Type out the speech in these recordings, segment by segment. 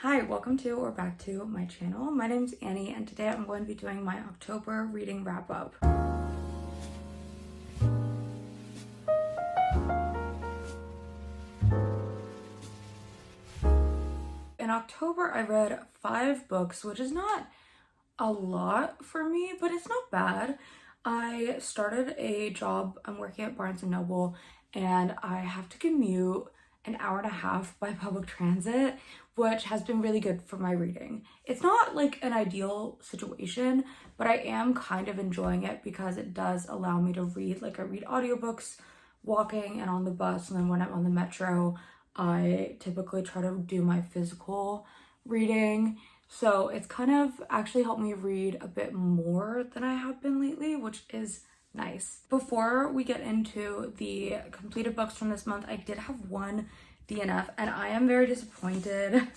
Hi, welcome to or back to my channel. My name's Annie and today I'm going to be doing my October reading wrap up. In October I read 5 books, which is not a lot for me, but it's not bad. I started a job, I'm working at Barnes & Noble, and I have to commute an hour and a half by public transit, which has been really good for my reading. It's not like an ideal situation, but I am kind of enjoying it because it does allow me to read. Like I read audiobooks walking and on the bus, and then when I'm on the metro, I typically try to do my physical reading. So it's kind of actually helped me read a bit more than I have been lately, which is nice. Before we get into the completed books from this month, I did have one DNF and I am very disappointed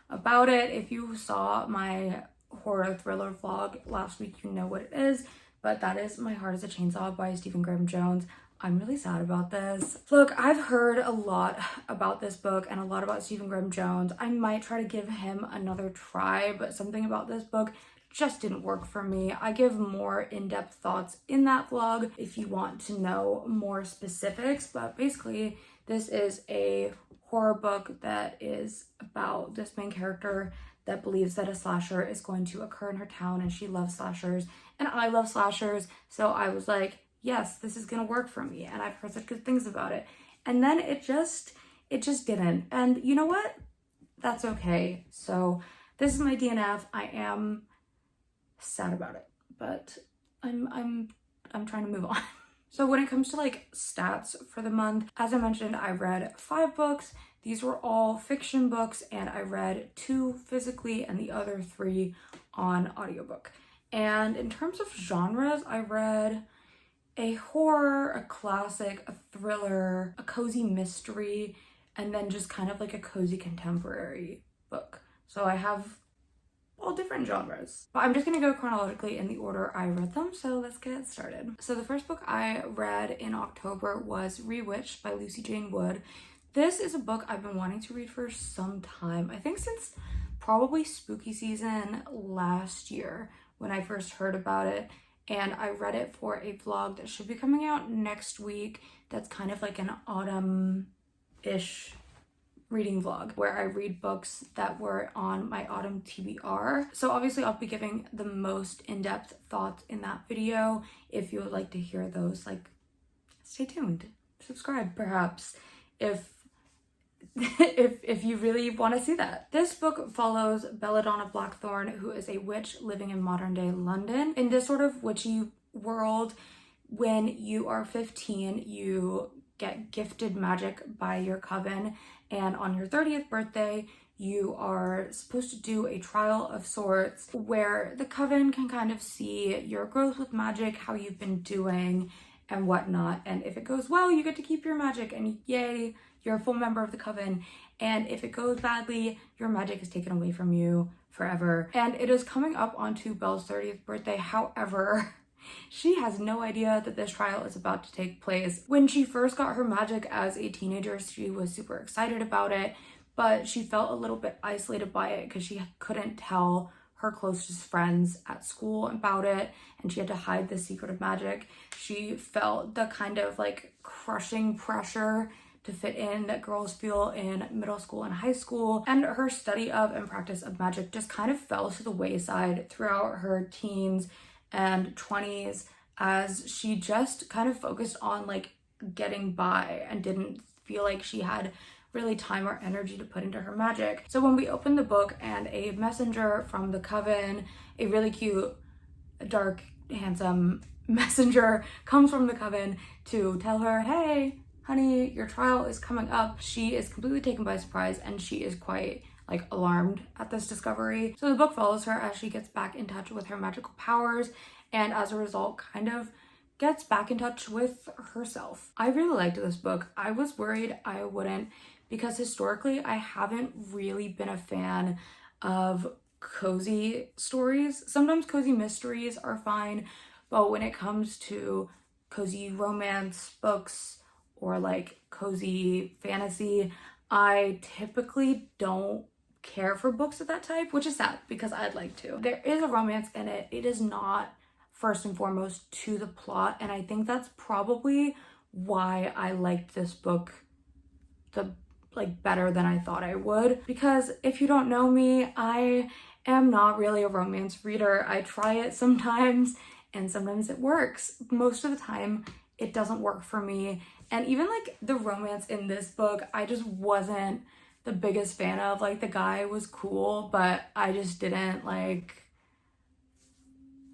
about it. If you saw my horror thriller vlog last week, you know what it is, but that is My Heart is a Chainsaw by Stephen Graham Jones. I'm really sad about this. Look, I've heard a lot about this book and a lot about Stephen Graham Jones. I might try to give him another try, but something about this book just didn't work for me. I give more in-depth thoughts in that vlog if you want to know more specifics, but basically this is a horror book that is about this main character that believes that a slasher is going to occur in her town, and she loves slashers and I love slashers, so I was like, yes, this is gonna work for me, and I've heard such good things about it. And then it just didn't, and you know what, that's okay. So this is my DNF. I am sad about it, but I'm trying to move on. So when it comes to like stats for the month, as I mentioned, I read 5 books. These were all fiction books, and I read 2 physically and the other 3 on audiobook. And in terms of genres, I read a horror, a classic, a thriller, a cozy mystery, and then just kind of like a cozy contemporary book. So I have all different genres. But I'm just gonna go chronologically in the order I read them, so let's get started. So the first book I read in October was Rewitched by Lucy Jane Wood. This is a book I've been wanting to read for some time. I think since probably spooky season last year when I first heard about it. And I read it for a vlog that should be coming out next week. That's kind of like an autumn-ish reading vlog where I read books that were on my autumn TBR. So obviously I'll be giving the most in-depth thoughts in that video. If you would like to hear those, like, stay tuned. Subscribe perhaps if if you really want to see that. This book follows Belladonna Blackthorn, who is a witch living in modern day London. In this sort of witchy world, when you are 15, you get gifted magic by your coven, and on your 30th birthday, you are supposed to do a trial of sorts where the coven can kind of see your growth with magic, how you've been doing and whatnot. And if it goes well, you get to keep your magic and yay, you're a full member of the coven. And if it goes badly, your magic is taken away from you forever. And it is coming up onto Belle's 30th birthday. However, she has no idea that this trial is about to take place. When she first got her magic as a teenager, she was super excited about it, but she felt a little bit isolated by it because she couldn't tell her closest friends at school about it, and she had to hide the secret of magic. She felt the kind of like crushing pressure to fit in that girls feel in middle school and high school, and her study of and practice of magic just kind of fell to the wayside throughout her teens and 20s as she just kind of focused on like getting by and didn't feel like she had really time or energy to put into her magic. So when we open the book and a messenger from the coven, a really cute, dark, handsome messenger comes from the coven to tell her, hey, honey, your trial is coming up. She is completely taken by surprise and she is quite like alarmed at this discovery. So the book follows her as she gets back in touch with her magical powers, and as a result kind of gets back in touch with herself. I really liked this book. I was worried I wouldn't, because historically I haven't really been a fan of cozy stories. Sometimes cozy mysteries are fine, but when it comes to cozy romance books or like cozy fantasy, I typically don't care for books of that type, which is sad because I'd like to. There is a romance in it. It is not first and foremost to the plot, and I think that's probably why I liked this book better than I thought I would. Because if you don't know me, I am not really a romance reader. I try it sometimes and sometimes it works. Most of the time it doesn't work for me. And even like the romance in this book, I just wasn't the biggest fan of. Like the guy was cool, but I just didn't like,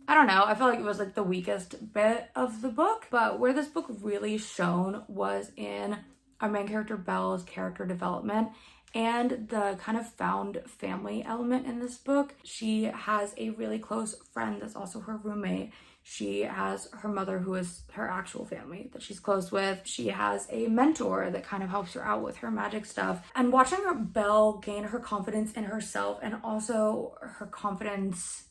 I don't know, I felt like it was like the weakest bit of the book. But where this book really shone was in our main character Belle's character development and the kind of found family element in this book. She has a really close friend that's also her roommate. She has her mother, who is her actual family that she's close with. She has a mentor that kind of helps her out with her magic stuff. And watching Belle gain her confidence in herself and also her confidence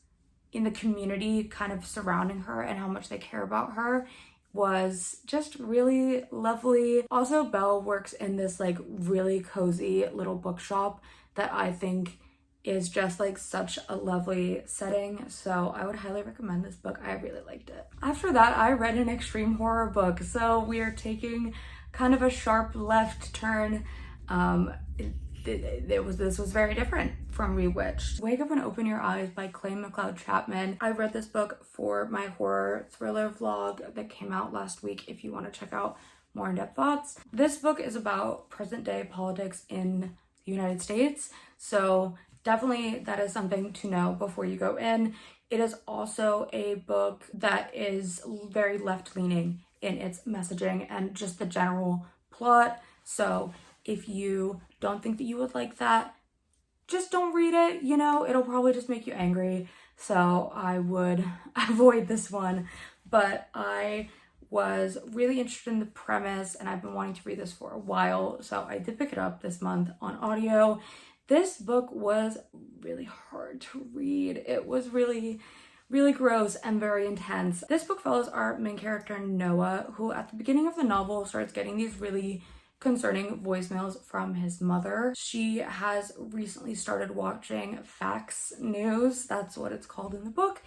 in the community kind of surrounding her and how much they care about her was just really lovely. Also, Belle works in this like really cozy little bookshop that I think is just like such a lovely setting. So I would highly recommend this book. I really liked it. After that, I read an extreme horror book. So we are taking kind of a sharp left turn. This was very different from Rewitched. Wake Up and Open Your Eyes by Clay McLeod Chapman. I read this book for my horror thriller vlog that came out last week if you want to check out more in-depth thoughts. This book is about present day politics in the United States. So definitely that is something to know before you go in. It is also a book that is very left-leaning in its messaging and just the general plot. So if you don't think that you would like that, just don't read it. You know, it'll probably just make you angry. So I would avoid this one. But I was really interested in the premise and I've been wanting to read this for a while. So I did pick it up this month on audio. This book was really hard to read. It was really gross and very intense. This book follows our main character Noah, who at the beginning of the novel starts getting these really concerning voicemails from his mother. She has recently started watching Facts News, that's what it's called in the book,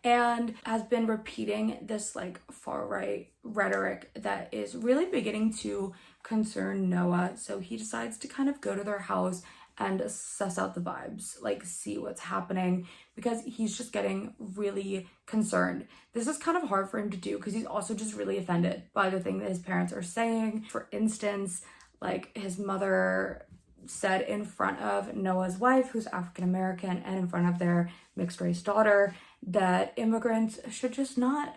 and has been repeating this like far-right rhetoric that is really beginning to concern Noah. So he decides to kind of go to their house and suss out the vibes, like see what's happening, because he's just getting really concerned. This is kind of hard for him to do because he's also just really offended by the thing that his parents are saying. For instance, like his mother said in front of Noah's wife, who's African American, and in front of their mixed race daughter, that immigrants should just not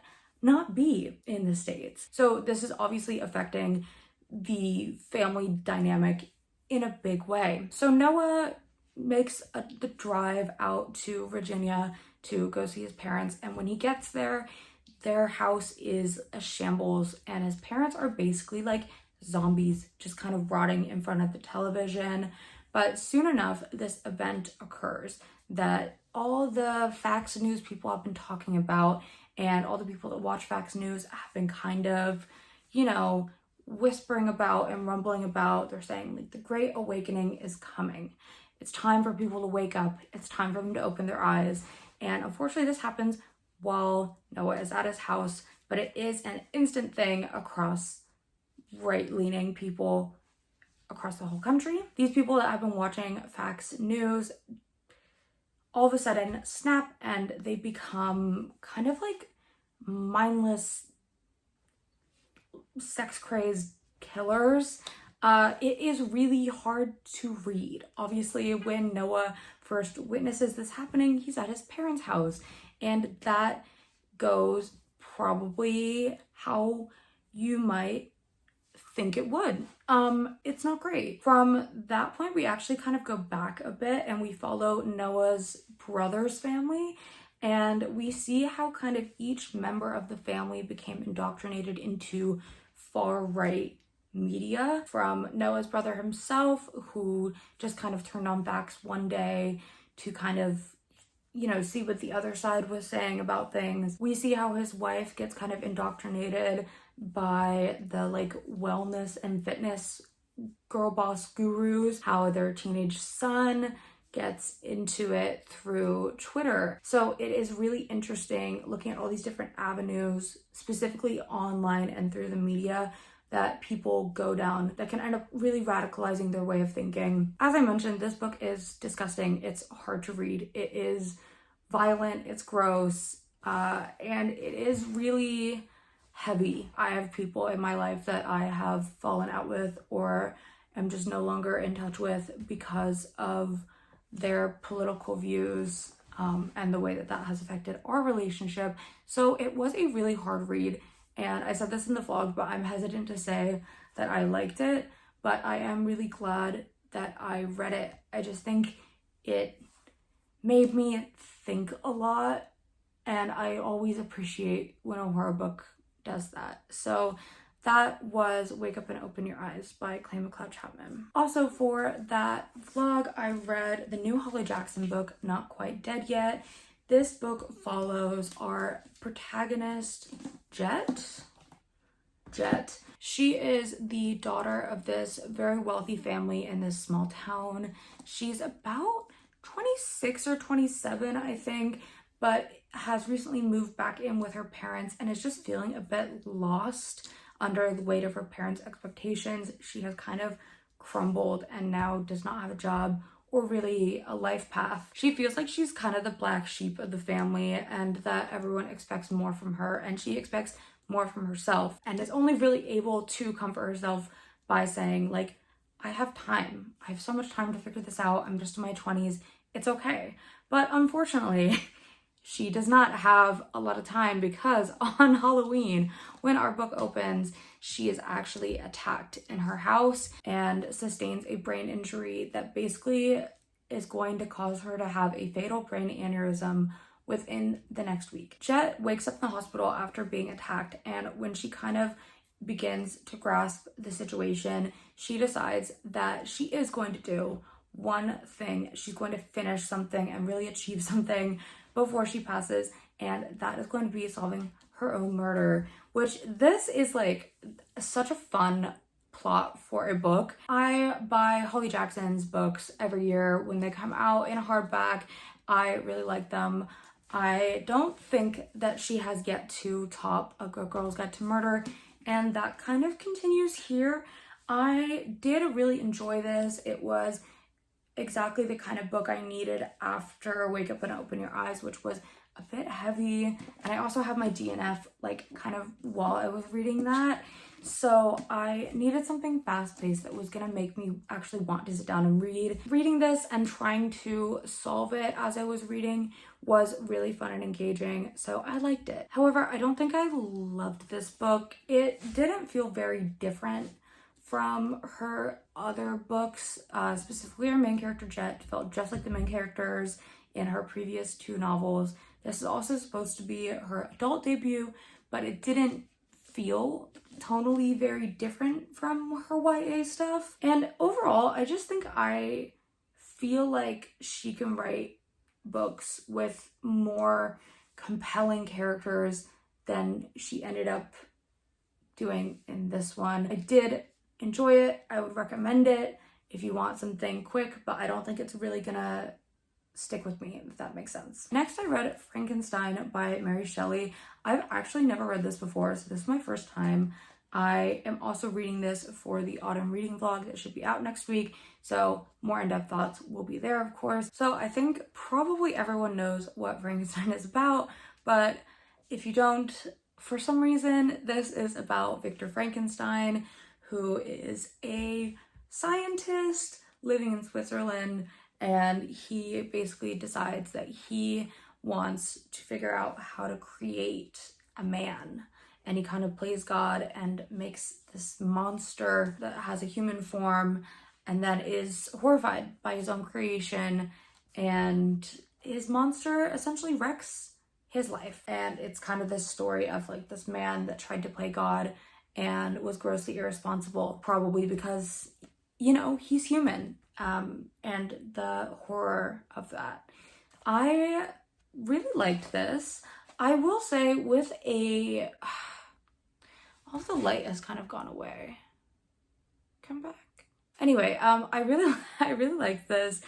be in the States. So this is obviously affecting the family dynamic in a big way. So Noah makes the drive out to Virginia to go see his parents, and when he gets there, their house is a shambles and his parents are basically like zombies, just kind of rotting in front of the television. But soon enough, this event occurs that all the Facts News people have been talking about, and all the people that watch Facts News have been kind of, you know, whispering about and rumbling about. They're saying like the Great Awakening is coming. It's time for people to wake up. It's time for them to open their eyes. And unfortunately this happens while Noah is at his house, but it is an instant thing across right-leaning people across the whole country. These people that have been watching Facts News all of a sudden snap and they become kind of like mindless, sex-crazed killers. It is really hard to read. Obviously, when Noah first witnesses this happening, he's at his parents' house, and that goes probably how you might think it would. It's not great. From that point, we actually kind of go back a bit and we follow Noah's brother's family, and we see how kind of each member of the family became indoctrinated into far-right media. From Noah's brother himself, who just kind of turned on Facts one day to kind of, you know, see what the other side was saying about things. We see how his wife gets kind of indoctrinated by the like wellness and fitness girl boss gurus, how their teenage son gets into it through Twitter. So it is really interesting looking at all these different avenues, specifically online and through the media, that people go down that can end up really radicalizing their way of thinking. As I mentioned, this book is disgusting. It's hard to read. It is violent, it's gross, and it is really heavy. I have people in my life that I have fallen out with or am just no longer in touch with because of their political views, and the way that that has affected our relationship. So it was a really hard read, and I said this in the vlog, but I'm hesitant to say that I liked it, but I am really glad that I read it. I just think it made me think a lot, and I always appreciate when a horror book does that. So that was Wake Up and Open Your Eyes by Clay McLeod Chapman. Also for that vlog, I read the new Holly Jackson book, Not Quite Dead Yet. This book follows our protagonist, Jet. She is the daughter of this very wealthy family in this small town. She's about 26 or 27, I think, but has recently moved back in with her parents and is just feeling a bit lost under the weight of her parents' expectations. She has kind of crumbled and now does not have a job or really a life path. She feels like she's kind of the black sheep of the family and that everyone expects more from her, and she expects more from herself, and is only really able to comfort herself by saying, like, I have time. I have so much time to figure this out. I'm just in my 20s. It's okay. But unfortunately, she does not have a lot of time because on Halloween, when our book opens, she is actually attacked in her house and sustains a brain injury that basically is going to cause her to have a fatal brain aneurysm within the next week. Jet wakes up in the hospital after being attacked, and when she kind of begins to grasp the situation, she decides that she is going to do one thing. She's going to finish something and really achieve something before she passes, and that is going to be solving her own murder, which this is like such a fun plot for a book. I buy Holly Jackson's books every year when they come out in a hardback. I really like them. I don't think that she has yet to top A Good Girl's Guide to Murder, and that kind of continues here. I did really enjoy this. It was exactly the kind of book I needed after Wake Up and Open Your Eyes, which was a bit heavy. And I also have my DNF like kind of while I was reading that. So I needed something fast-paced that was gonna make me actually want to sit down and read. Reading this and trying to solve it as I was reading was really fun and engaging, so I liked it. However, I don't think I loved this book. It didn't feel very different from her other books, specifically her main character Jet felt just like the main characters in her previous two novels. This is also supposed to be her adult debut, but it didn't feel tonally very different from her YA stuff. And overall, I just think I feel like she can write books with more compelling characters than she ended up doing in this one. I did enjoy it. I would recommend it if you want something quick, but I don't think it's really gonna stick with me, if that makes sense. Next, I read Frankenstein by Mary Shelley. I've actually never read this before, so this is my first time. I am also reading this for the autumn reading vlog that should be out next week, so more in-depth thoughts will be there, of course. So I think probably everyone knows what Frankenstein is about, but if you don't, for some reason, this is about Victor Frankenstein, who is a scientist living in Switzerland, and he basically decides that he wants to figure out how to create a man. And he kind of plays God and makes this monster that has a human form and that is horrified by his own creation. And his monster essentially wrecks his life. And it's kind of this story of like this man that tried to play God and was grossly irresponsible, probably because, you know, he's human. And the horror of that. I really liked this. I will say with a... all the light has kind of gone away. Come back. Anyway, I really liked this.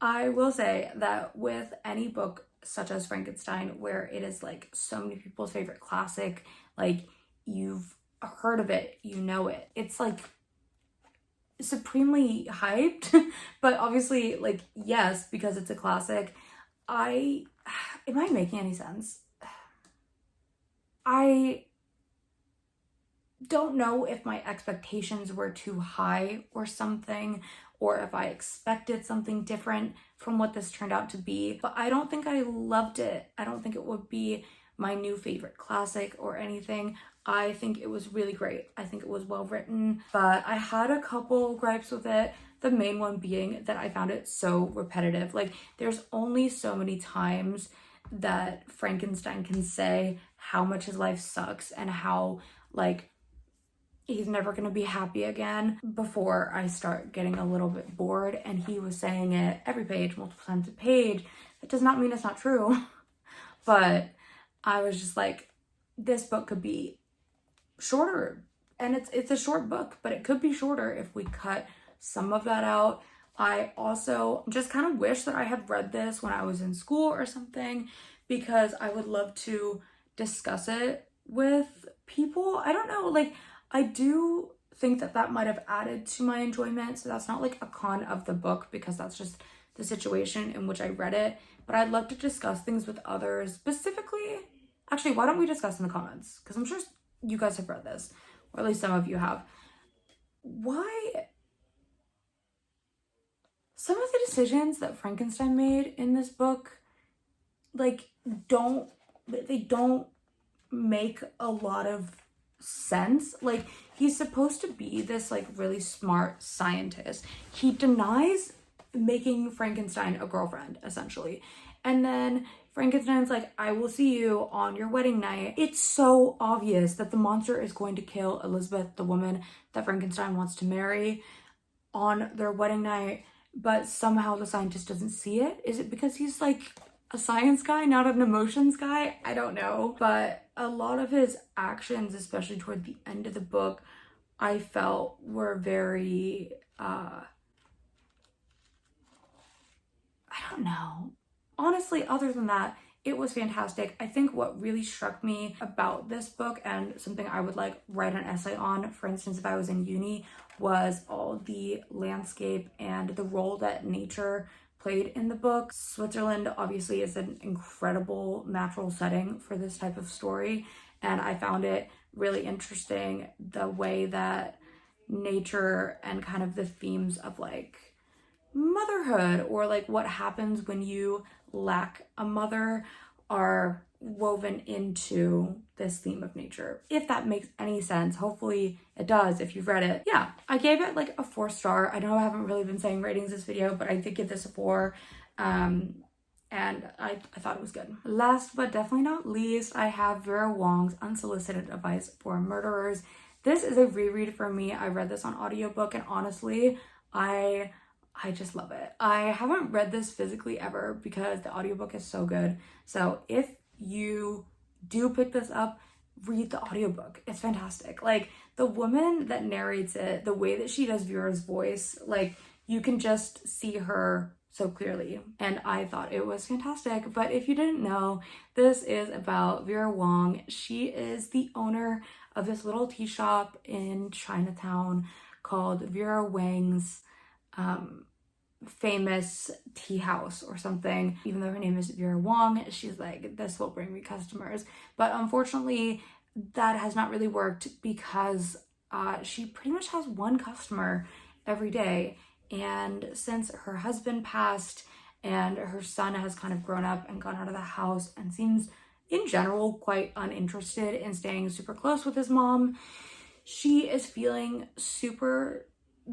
I will say that with any book such as Frankenstein, where it is like so many people's favorite classic, like you've heard of it, you know it. It's like supremely hyped, but obviously, like, yes, because it's a classic. Am I making any sense? I don't know if my expectations were too high or something, or if I expected something different from what this turned out to be, but I don't think I loved it. I don't think it would be my new favorite classic or anything. I think it was really great. I think it was well written, but I had a couple gripes with it. The main one being that I found it so repetitive. Like, there's only so many times that Frankenstein can say how much his life sucks and how, like, he's never gonna be happy again before I start getting a little bit bored. And he was saying it every page, multiple times a page. That does not mean it's not true. But I was just like, this book could be shorter. And it's a short book, but it could be shorter if we cut some of that out. I also just kind of wish that I had read this when I was in school or something, because I would love to discuss it with people. I don't know, like, I do think that that might have added to my enjoyment. So that's not like a con of the book, because that's just the situation in which I read it. But I'd love to discuss things with others. Specifically, actually, why don't we discuss in the comments? Because I'm sure you guys have read this, or at least some of you have. Why some of the decisions that Frankenstein made in this book, like, don't make a lot of sense. Like, he's supposed to be this like really smart scientist. He denies making Frankenstein a girlfriend, essentially. And then Frankenstein's like, I will see you on your wedding night. It's so obvious that the monster is going to kill Elizabeth, the woman that Frankenstein wants to marry, on their wedding night, but somehow the scientist doesn't see it. Is it because he's like a science guy, not an emotions guy? I don't know. But a lot of his actions, especially toward the end of the book, I felt were very, I don't know. Honestly, other than that, it was fantastic. I think what really struck me about this book, and something I would like write an essay on, for instance, if I was in uni, was all the landscape and the role that nature played in the book. Switzerland obviously is an incredible natural setting for this type of story, and I found it really interesting the way that nature and kind of the themes of like motherhood, or like what happens when you lack a mother, are woven into this theme of nature. If that makes any sense. Hopefully it does if you've read it. Yeah, I gave it like a 4-star. I know I haven't really been saying ratings this video, but I did give this a 4. And I thought it was good. Last but definitely not least, I have Vera Wong's Unsolicited Advice for Murderers. This is a reread for me. I read this on audiobook, and honestly, I just love it. I haven't read this physically ever because the audiobook is so good. So if you do pick this up, read the audiobook. It's fantastic. Like, the woman that narrates it, the way that she does Vera's voice, like, you can just see her so clearly. And I thought it was fantastic. But if you didn't know, this is about Vera Wong. She is the owner of this little tea shop in Chinatown called Vera Wang's famous tea house or something. Even though her name is Vera Wong, she's like, this will bring me customers. But unfortunately, that has not really worked, because she pretty much has one customer every day. And since her husband passed and her son has kind of grown up and gone out of the house and seems in general quite uninterested in staying super close with his mom, she is feeling super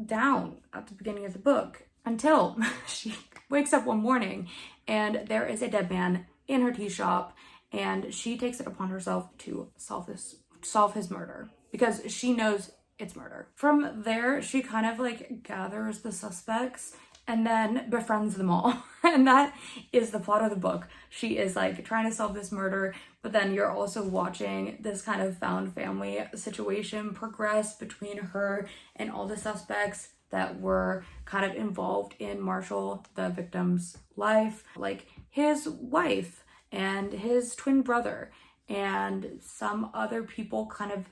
down at the beginning of the book, until she wakes up one morning and there is a dead man in her tea shop, and she takes it upon herself to solve his murder, because she knows it's murder. From there, she kind of like gathers the suspects and then befriends them all. And that is the plot of the book. She is like trying to solve this murder, but then you're also watching this kind of found family situation progress between her and all the suspects. that were kind of involved in Marshall, the victim's life, like his wife and his twin brother and some other people kind of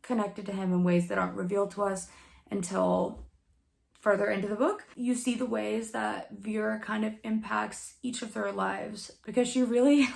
connected to him in ways that aren't revealed to us until further into the book. You see the ways that Vera kind of impacts each of their lives because she really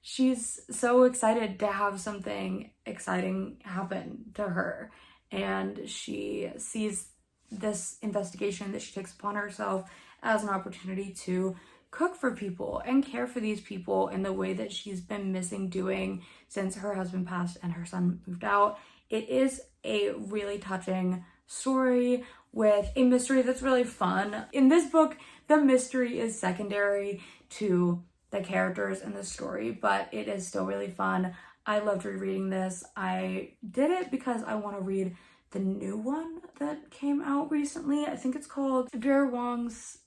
she's so excited to have something exciting happen to her, and she sees this investigation that she takes upon herself as an opportunity to cook for people and care for these people in the way that she's been missing doing since her husband passed and her son moved out. It is a really touching story with a mystery that's really fun. In this book, the mystery is secondary to the characters in the story, but it is still really fun. I loved rereading this. I did it because I want to read the new one that came out recently. I think it's called Vera Wong's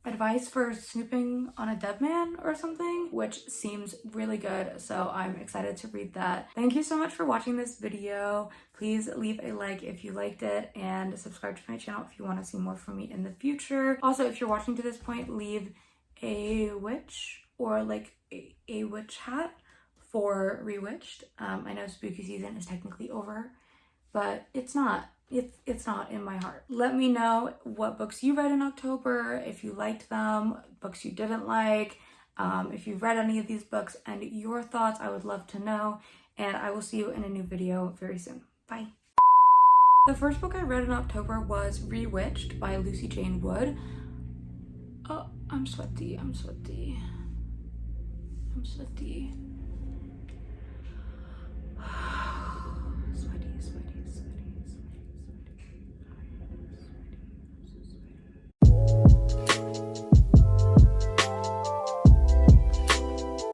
Advice for Snooping on a Dead Man or something, which seems really good, so I'm excited to read that. Thank you so much for watching this video. Please leave a like if you liked it and subscribe to my channel if you want to see more from me in the future. Also, if you're watching to this point, leave a witch or like a witch hat for Rewitched. I know spooky season is technically over, but it's not. It's not in my heart. Let me know what books you read in October, if you liked them, books you didn't like, if you've read any of these books and your thoughts, I would love to know. And I will see you in a new video very soon. Bye. The first book I read in October was Rewitched by Lucy Jane Wood. Oh, I'm sweaty. Sweaty.